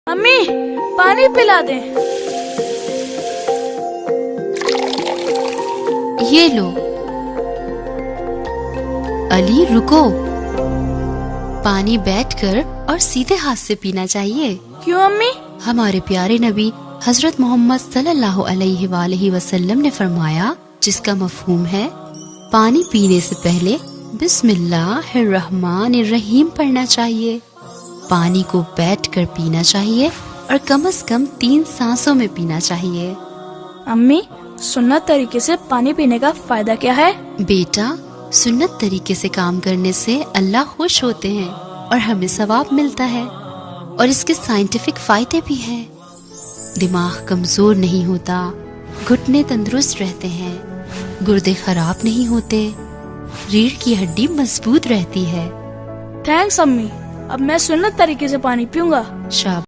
अम्मी पानी पिला दे। ये लो। अली रुको, पानी बैठकर और सीधे हाथ से पीना चाहिए। क्यों अम्मी? हमारे प्यारे नबी हजरत मोहम्मद सल्लल्लाहु अलैहि वसल्लम ने फरमाया, जिसका मफहूम है पानी पीने से पहले बिस्मिल्लाहिर्रहमानिर्रहीम पढ़ना चाहिए। पानी को बैठकर पीना चाहिए और कम से कम 3 सांसों में पीना चाहिए। अम्मी सुन्नत तरीके से पानी पीने का फायदा क्या है? बेटा, सुन्नत तरीके से काम करने से अल्लाह खुश होते हैं और हमें सवाब मिलता है, और इसके साइंटिफिक फायदे भी हैं। दिमाग कमजोर नहीं होता, घुटने तंदुरुस्त रहते हैं, गुर्दे खराब नहीं होते, रीढ़ की हड्डी मजबूत रहती है। थैंक्स अम्मी, अब मैं सुन्नत तरीके से पानी पीऊंगा। शाबाश।